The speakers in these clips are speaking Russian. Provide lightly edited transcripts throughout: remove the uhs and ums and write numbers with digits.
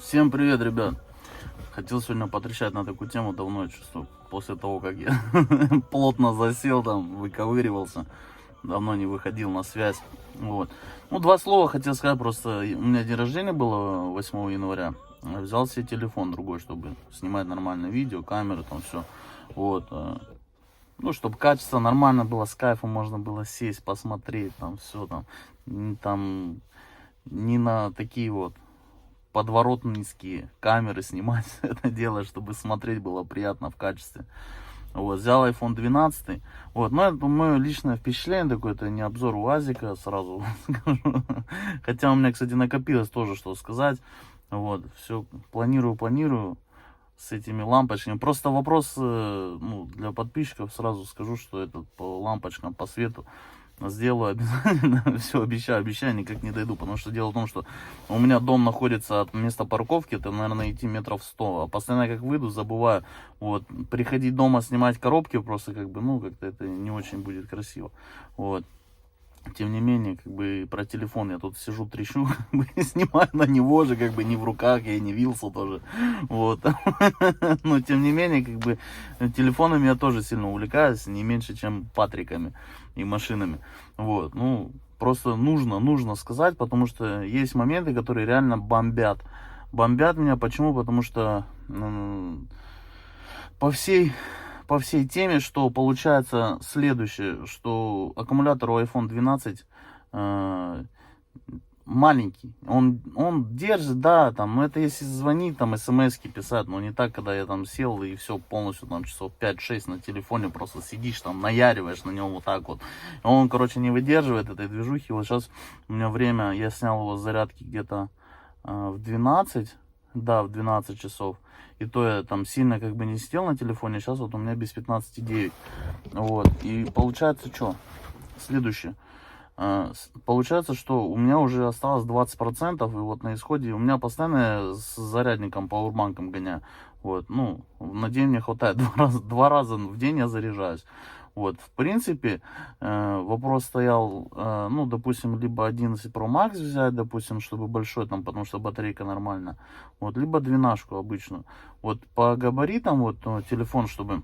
Всем привет, ребят! Хотел сегодня потрещать на такую тему давно, чувствую, после того, как я плотно засел, там, выковыривался, давно не выходил на связь, вот. Ну, два слова хотел сказать, просто у меня день рождения было 8 января, взял себе телефон другой, чтобы снимать нормальное видео, камеры, там, все, вот. Ну, чтобы качество нормально было, с кайфом можно было сесть, посмотреть, там, все, там, не на такие вот подворотнические камеры снимать это дело, чтобы смотреть было приятно в качестве. Вот, взял iPhone 12. Вот, но это мое личное впечатление такое, это не обзор УАЗика, сразу скажу. Хотя у меня, кстати, накопилось тоже что сказать. Вот, все планирую с этими лампочками. Просто вопрос, ну, для подписчиков сразу скажу, что это по лампочкам, по свету сделаю обязательно. Все, обещаю, никак не дойду. Потому что дело в том, что у меня дом находится от места парковки, это, наверное, идти метров 100. А постоянно как выйду, забываю. Вот, приходить дома, снимать коробки, просто как бы, ну, как-то это не очень будет красиво. Вот. Тем не менее, как бы про телефон я тут сижу, трещу, как бы, снимаю на него же, как бы не в руках, я не вился тоже. Вот. Но тем не менее, как бы телефонами я тоже сильно увлекаюсь, не меньше, чем патриками и машинами. Вот. Ну, просто нужно сказать, потому что есть моменты, которые реально бомбят. Бомбят меня, почему? Потому что по всей теме, что получается следующее, что аккумулятор у iPhone 12 маленький, он держит, да, там, но это если звонить, там, смс-ки писать, но не так, когда я там сел и все полностью, там, часов 5-6 на телефоне, просто сидишь там, наяриваешь на нем вот так вот, он, короче, не выдерживает этой движухи. Вот сейчас у меня время, я снял его с зарядки где-то в 12, да, в 12 часов. И то я там сильно как бы не сидел на телефоне. Сейчас вот у меня без 15,9. Вот. И получается что? Следующее. Получается, что у меня уже осталось 20%. И вот на исходе у меня постоянно с зарядником пауэрбанком гоняю. Вот. Ну, на день мне хватает. Два раза в день я заряжаюсь. Вот, в принципе, вопрос стоял, ну, допустим, либо 11 Pro Max взять, допустим, чтобы большой, там, потому что батарейка нормальная, вот, либо 12 обычную. Вот, по габаритам, вот, телефон, чтобы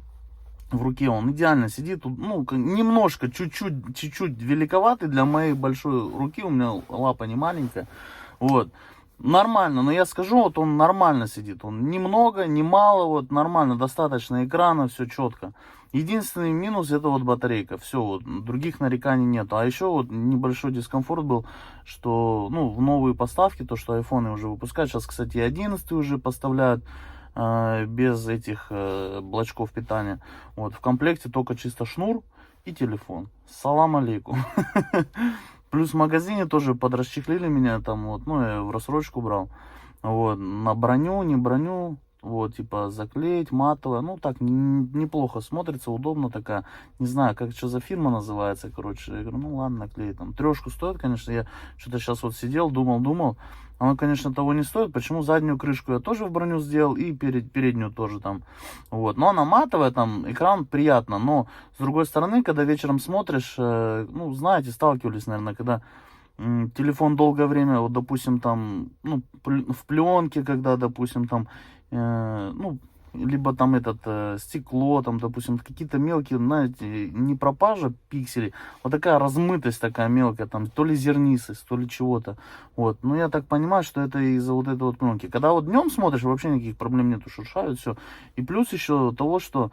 в руке он идеально сидит, ну, немножко, чуть-чуть великоватый для моей большой руки, у меня лапа не маленькая, вот. Нормально, но я скажу, вот он нормально сидит, он немного, не мало, вот нормально, достаточно экрана, все четко. Единственный минус это вот батарейка, все, вот, других нареканий нету. А еще вот небольшой дискомфорт был, что, ну, в новые поставки, то, что айфоны уже выпускают, сейчас, кстати, и 11 уже поставляют, без этих блочков питания. Вот, в комплекте только чисто шнур и телефон. Салам алейкум. Плюс в магазине тоже подрасчехлили меня там, вот, ну, я в рассрочку брал. Вот, на броню, не броню, вот, типа, заклеить, матовая, ну, так, неплохо смотрится, удобно такая. Не знаю, как, что за фирма называется, короче. Я говорю, ну, ладно, наклеить, там, 3 стоит, конечно, я что-то сейчас вот сидел, думал. Оно, конечно, того не стоит. Почему? Заднюю крышку я тоже в броню сделал, и переднюю тоже там. Вот. Но она матовая, там, экран приятно. Но, с другой стороны, когда вечером смотришь, ну, знаете, сталкивались, наверное, когда телефон долгое время, вот, допустим, там, ну, в пленке, когда, допустим, там, ну, либо там стекло, там, допустим, какие-то мелкие, знаете, не пропажа пикселей, вот такая размытость такая мелкая, там, то ли зернистость, то ли чего-то, вот, ну, я так понимаю, что это из-за вот этой вот пленки. Когда вот днем смотришь, вообще никаких проблем нету, шуршает все, и плюс еще того, что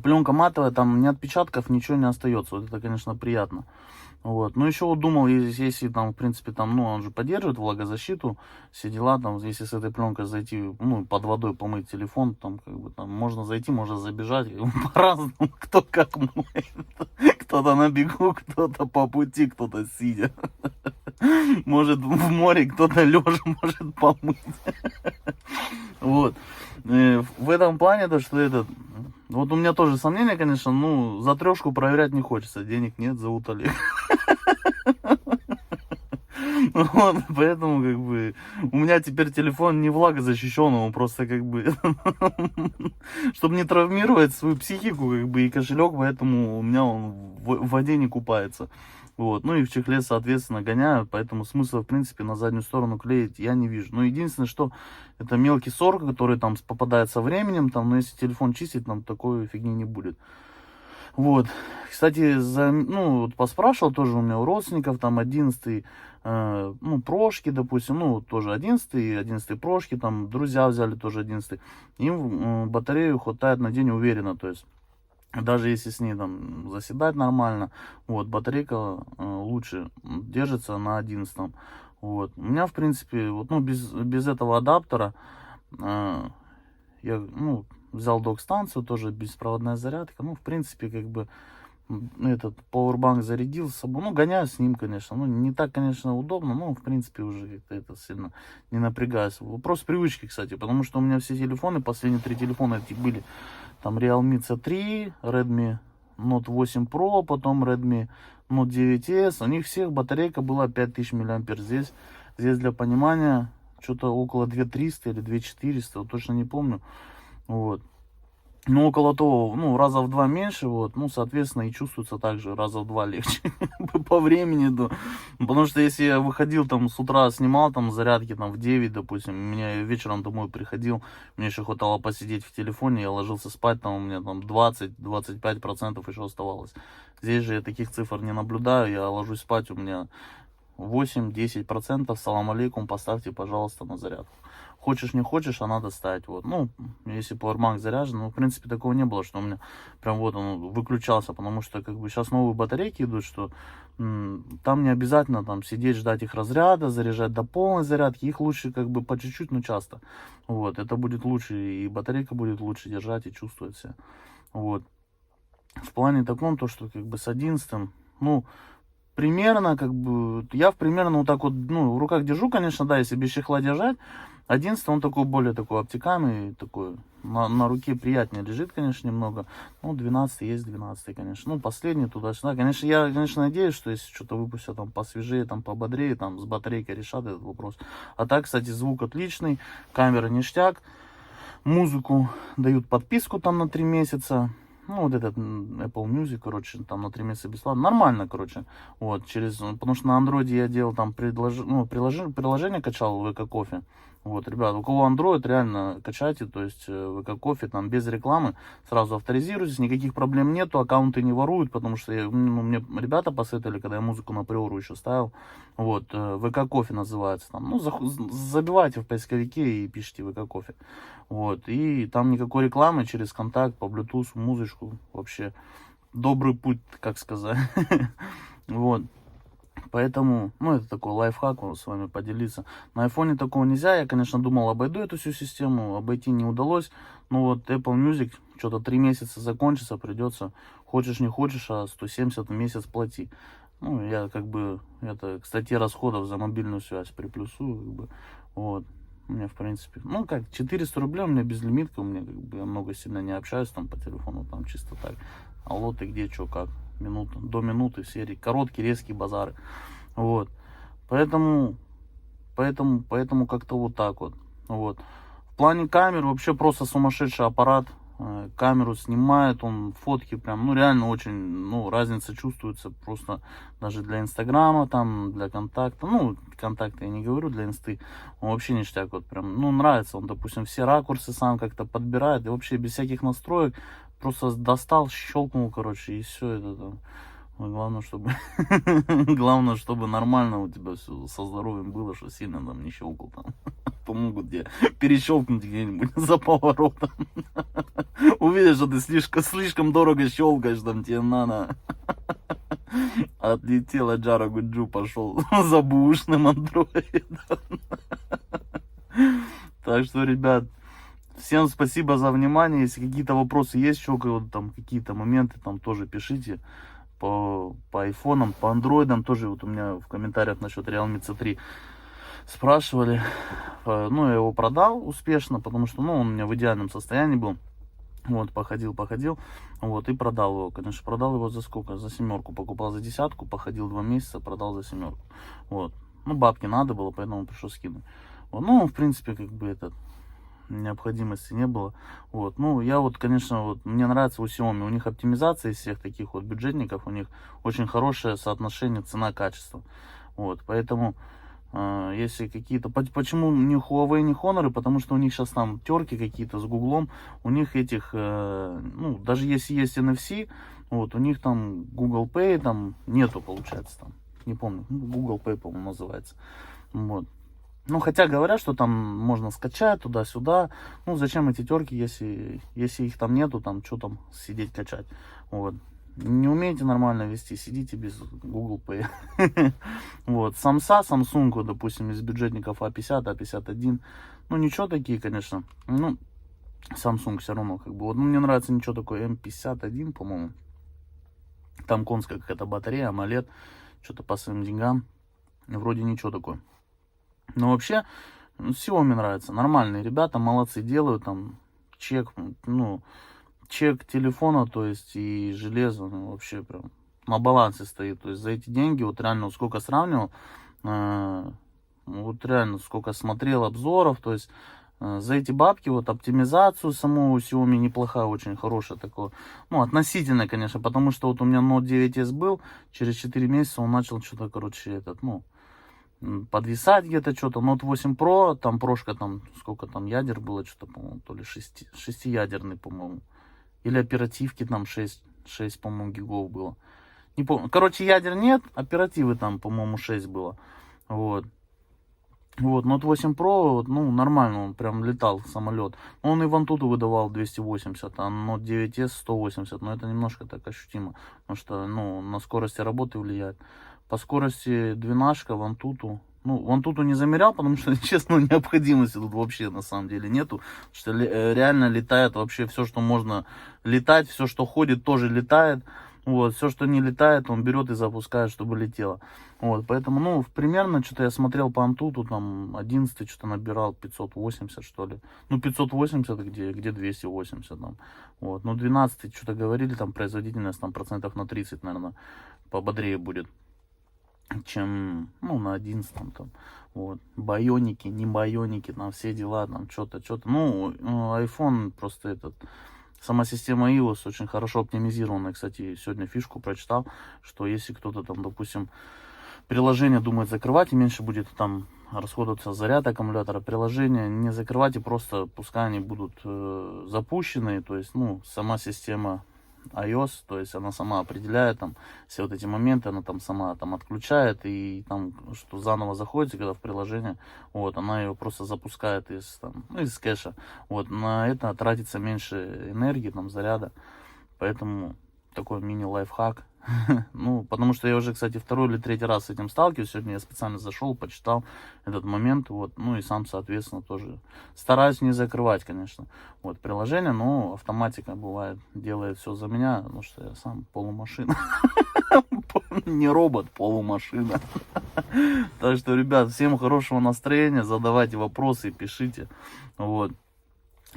пленка матовая, там, ни отпечатков, ничего не остается, вот это, конечно, приятно. Вот. Ну, еще вот думал, если там, в принципе, там, ну, он же поддерживает влагозащиту, все дела, там, если с этой пленкой зайти, ну, под водой помыть телефон, там, как бы, там, можно зайти, можно забежать, по-разному, кто как моет. Кто-то на бегу, кто-то по пути, кто-то сидя. Может, в море кто-то лежа может помыть. Вот. В этом плане, то, что вот у меня тоже сомнения, конечно, ну, за 3 проверять не хочется, денег нет, зовут Олег. Вот, поэтому, как бы, у меня теперь телефон не влагозащищенный, он просто, как бы, чтобы не травмировать свою психику, как бы, и кошелек, поэтому у меня он в воде не купается. Вот, ну и в чехле, соответственно, гоняю, поэтому смысла, в принципе, на заднюю сторону клеить я не вижу. Но единственное, что это мелкий сорок, который там попадает со временем, там, но если телефон чистить, там такой фигни не будет. Вот, кстати, ну, вот поспрашивал тоже у меня у родственников, там, 11 ну, прошки, допустим, ну, тоже 11 прошки, там, друзья взяли тоже 11 им батарею хватает на день уверенно, то есть, даже если с ней там заседать нормально, вот, батарейка лучше держится на 11. Вот, у меня, в принципе, вот, ну, без этого адаптера, я, ну, взял док-станцию, тоже беспроводная зарядка. Ну, в принципе, как бы, этот пауэрбанк зарядил с собой. Ну, гоняю с ним, конечно. Ну, не так, конечно, удобно, но, в принципе, уже как-то это сильно не напрягаюсь. Вопрос привычки, кстати, потому что у меня все телефоны, последние 3 телефона эти были, там, Realme C3, Redmi Note 8 Pro, потом Redmi Note 9s. У них всех батарейка была 5000 мАh. Здесь для понимания, что-то около 2300 или 2400, вот точно не помню. Вот. Ну, около того, ну, раза в 2 меньше, вот, ну, соответственно, и чувствуется также раза в 2 легче по времени, да. Потому что если я выходил там с утра, снимал там зарядки там в 9, допустим, меня вечером домой приходил, мне еще хватало посидеть в телефоне, я ложился спать, там у меня там 20-25% еще оставалось. Здесь же я таких цифр не наблюдаю, я ложусь спать, у меня 8-10%, салам алейкум, поставьте, пожалуйста, на зарядку. Хочешь, не хочешь, а надо ставить. Вот. Ну, если пауэрбанк заряжен, ну, в принципе, такого не было, что у меня прям вот он выключался, потому что, как бы, сейчас новые батарейки идут, что там не обязательно там сидеть, ждать их разряда, заряжать до полной зарядки, их лучше, как бы, по чуть-чуть, но часто. Вот, это будет лучше, и батарейка будет лучше держать и чувствовать себя. Вот. В плане таком, то, что, как бы, с 11, ну, примерно, как бы, я примерно вот так вот, ну, в руках держу, конечно, да, если без чехла держать. 11 он такой, более такой обтекаемый, такой, на руке приятнее лежит, конечно, немного. Ну, 12 есть 12, конечно. Ну, последний туда-сюда. Конечно, я, конечно, надеюсь, что если что-то выпустят там посвежее, там пободрее, там с батарейкой решат этот вопрос. А так, кстати, звук отличный, камера ништяк. Музыку дают подписку там на 3 месяца. Ну, вот этот Apple Music, короче, там на 3 месяца бесплатно. Нормально, короче. Вот, потому что на андроиде я делал там приложение качал в ВК Кофе. Вот, ребят, у кого Android, реально качайте, то есть ВК Кофе там без рекламы, сразу авторизируйтесь, никаких проблем нету, аккаунты не воруют, потому что мне ребята посоветовали, когда я музыку на приору еще ставил, вот, ВК Кофе называется там, ну, забивайте в поисковике и пишите ВК Кофе, вот, и там никакой рекламы, через контакт, по Bluetooth, музычку, вообще, добрый путь, как сказать, вот. Поэтому, ну, это такой лайфхак с вами поделиться. На айфоне такого нельзя. Я, конечно, думал, обойду эту всю систему. Обойти не удалось. Но вот Apple Music, что-то 3 месяца закончится, придется, хочешь не хочешь, а 170 в месяц плати. Ну, я как бы, это к статье расходов за мобильную связь приплюсую, как бы, вот. У меня, в принципе, ну, как, 400 рублей у меня безлимитка, у меня, как бы, я много сильно не общаюсь там по телефону, там чисто так. Алло, ты где, что, как? До минуты серии, короткие, резкие базары. Вот. Поэтому как-то вот так вот. Вот. В плане камер вообще просто сумасшедший аппарат. Камеру снимает, он фотки прям, ну реально очень, ну разница чувствуется просто даже для инстаграма, там, для контакта, ну контакта я не говорю, для инсты, он вообще ништяк, вот прям, ну нравится, он, допустим, все ракурсы сам как-то подбирает, и вообще без всяких настроек, просто достал, щелкнул, короче, и все это там. Главное, чтобы главное, чтобы нормально у тебя все со здоровьем было, что сильно там не щелкал там. Помогут тебе перещелкнуть где-нибудь за поворотом. Увидишь, что ты слишком дорого щелкаешь, там тебе надо. Отлетела Джара Гуджу, пошел за бушным андроидом. Так что, ребят, всем спасибо за внимание. Если какие-то вопросы есть, еще там какие-то моменты, там тоже пишите. По айфонам, по андроидам тоже, вот у меня в комментариях насчет Realme C3 спрашивали. Ну, я его продал успешно, потому что, ну, он у меня в идеальном состоянии был. Вот, походил, вот, и продал его. Конечно, продал его за сколько? За 7, покупал за 10, походил 2 месяца, продал за 7. Вот, ну, бабки надо было, поэтому пришлось скинуть. Вот, ну, в принципе, как бы необходимости не было. Вот, ну, я вот, конечно, вот, мне нравится у Xiaomi, у них оптимизация из всех таких вот бюджетников, у них очень хорошее соотношение цена-качество. Вот, поэтому, если какие-то, почему не Huawei, не Honor, потому что у них сейчас там терки какие-то с Гуглом, у них этих, ну, даже если есть NFC, вот, у них там Google Pay там нету, получается, там, не помню, Google Pay, по-моему, называется. Вот. Ну, хотя говорят, что там можно скачать туда-сюда. Ну, зачем эти терки, если их там нету, там, что там сидеть качать. Вот. Не умеете нормально вести, сидите без Google Pay. Вот. Samsung, вот, допустим, из бюджетников A50, A51. Ну, ничего такие, конечно. Ну, Samsung все равно, как бы. Вот, ну, мне нравится ничего такое M51, по-моему. Там конская какая-то батарея, AMOLED. Что-то по своим деньгам. Вроде ничего такое. Но вообще, Xiaomi нравится. Нормальные ребята, молодцы, делают там чек, ну, чек телефона, то есть и железо, ну, вообще прям на балансе стоит. То есть за эти деньги, вот реально, сколько сравнивал, вот реально, сколько смотрел обзоров, то есть за эти бабки, вот оптимизацию самого Xiaomi неплохая, очень хорошая такое. Ну, относительно, конечно, потому что вот у меня Note 9s был, через 4 месяца он начал что-то, короче, подвисать где-то что-то. Note 8 Pro, там прошка, там сколько там ядер было, что-то, по-моему, то ли 6-ядерный, по-моему. Или оперативки там 6, по-моему, гигов было. Не помню. Короче, ядер нет, оперативы там, по-моему, 6 было. Вот. Вот, Note 8 Pro, ну, нормально, он прям летал в самолет. Он и в Antutu выдавал 280, а Note 9s 180, но это немножко так ощутимо, потому что, ну, на скорости работы влияет. По скорости 12 в Antutu, ну, в Antutu не замерял, потому что, честно, необходимости тут вообще на самом деле нету, что реально летает вообще все, что можно летать, все, что ходит, тоже летает. Вот, все, что не летает, он берет и запускает, чтобы летело. Вот, поэтому, ну, примерно, что-то я смотрел по Antutu, там, 11 что-то набирал, 580, что ли. Ну, 580, где 280, там. Вот, ну, 12 что-то говорили, там, производительность, там, процентов на 30, наверное, пободрее будет, чем, ну, на 11, там. Вот, байоники, не байоники, там, все дела, там, что-то. Ну, iPhone просто этот... Сама система iOS очень хорошо оптимизирована. Кстати, сегодня фишку прочитал, что если кто-то там, допустим, приложение думает закрывать, и меньше будет там расходоваться заряд аккумулятора, приложение не закрывать, и просто пускай они будут запущены. То есть, ну, сама система iOS, то есть она сама определяет там все вот эти моменты, она там сама там отключает, и там, что заново заходите, когда в приложение, вот, она его просто запускает из, там, ну, из кэша, вот, на это тратится меньше энергии, там, заряда, поэтому такой мини-лайфхак. Ну, потому что я уже, кстати, второй или третий раз с этим сталкиваюсь. Сегодня я специально зашел, почитал этот момент, вот, ну и сам, соответственно, тоже стараюсь не закрывать, конечно, вот, приложение, но автоматика бывает делает все за меня, потому что я сам полумашина. Не робот, полумашина. Так что, ребят, всем хорошего настроения, задавайте вопросы, пишите, вот.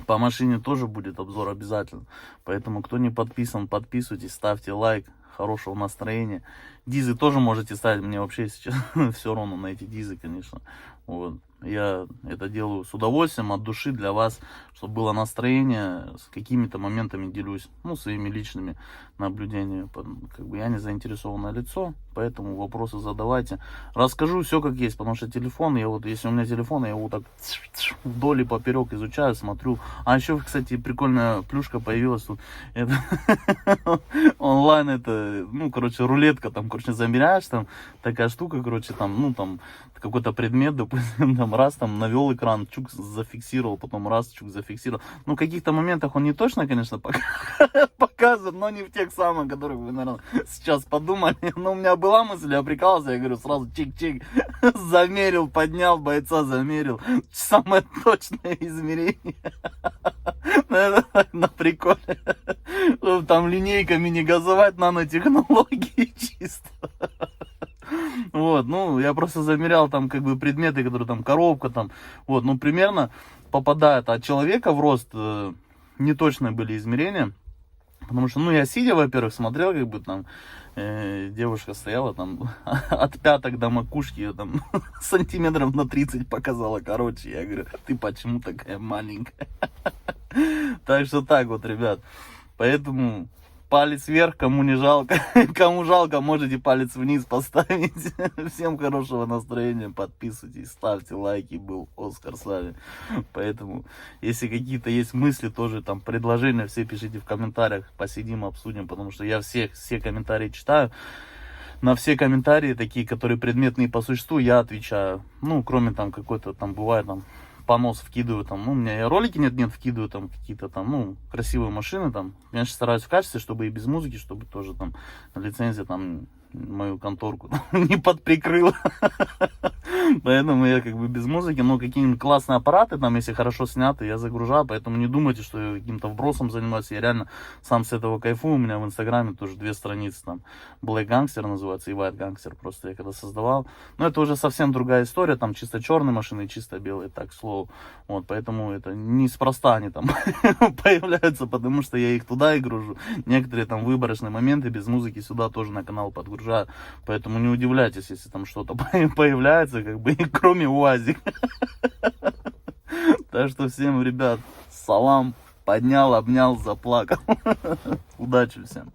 По машине тоже будет обзор обязательно. Поэтому, кто не подписан, подписывайтесь, ставьте лайк. Хорошего настроения. Дизы тоже можете ставить. Мне вообще сейчас все равно на эти дизы, конечно. Вот. Я это делаю с удовольствием, от души для вас, чтобы было настроение, с какими-то моментами делюсь, ну, своими личными наблюдениями. Как бы я не заинтересованное лицо, поэтому вопросы задавайте. Расскажу все как есть, потому что телефон, я вот, если у меня телефон, я его так вдоль и поперек изучаю, смотрю. А еще, кстати, прикольная плюшка появилась тут. Это онлайн, это, ну, короче, рулетка, там, короче, замеряешь, там, такая штука, короче, там, ну, там, какой-то предмет, допустим, там, раз, там, навел экран, чук, зафиксировал, потом раз, чук, зафиксировал. Ну, в каких-то моментах он не точно, конечно, показывает, но не в тех самых, о которых вы, наверное, сейчас подумали. Но у меня была мысль, я прикалывался, я говорю, сразу чик-чик, замерил, поднял, бойца замерил. Самое точное измерение. На приколе. Чтобы там линейками не газовать, нанотехнологии чисто. Вот, ну, я просто замерял там, как бы, предметы, которые там, коробка там, вот, ну, примерно попадает от человека в рост, неточные были измерения, Потому что, ну, я сидя, во-первых, смотрел, как бы там девушка стояла там от пяток до макушки, ее там сантиметров на 30 показала короче. Я говорю, ты почему такая маленькая? Так что так вот, ребят. Поэтому палец вверх, кому не жалко. Кому жалко, можете палец вниз поставить. Всем хорошего настроения, подписывайтесь, ставьте лайки. Был Оскар с вами. Поэтому, если какие-то есть мысли, тоже там предложения, все пишите в комментариях, посидим, обсудим, потому что я все комментарии читаю. На все комментарии, такие, которые предметные по существу, я отвечаю. Ну, кроме там какой-то там, бывает там, понос вкидываю там, ну, у меня и ролики нет, вкидываю там какие-то там, ну, красивые машины там. Конечно, стараюсь в качестве, чтобы и без музыки, чтобы тоже там лицензия там мою конторку не подприкрыла. Поэтому я как бы без музыки, но какие-нибудь классные аппараты, там, если хорошо сняты, я загружаю, поэтому не думайте, что я каким-то вбросом занимаюсь, я реально сам с этого кайфую, у меня в инстаграме тоже 2 страницы, там, Black Gangster называется и White Gangster, просто я когда создавал, но это уже совсем другая история, там, чисто черные машины и чисто белые, так, к слову, вот, поэтому это неспроста они там появляются, потому что я их туда и гружу, некоторые там выборочные моменты без музыки сюда тоже на канал подгружаю, поэтому не удивляйтесь, если там что-то появляется, как бы, кроме УАЗик. Так что всем, ребят, салам, поднял, обнял, заплакал. Удачи всем.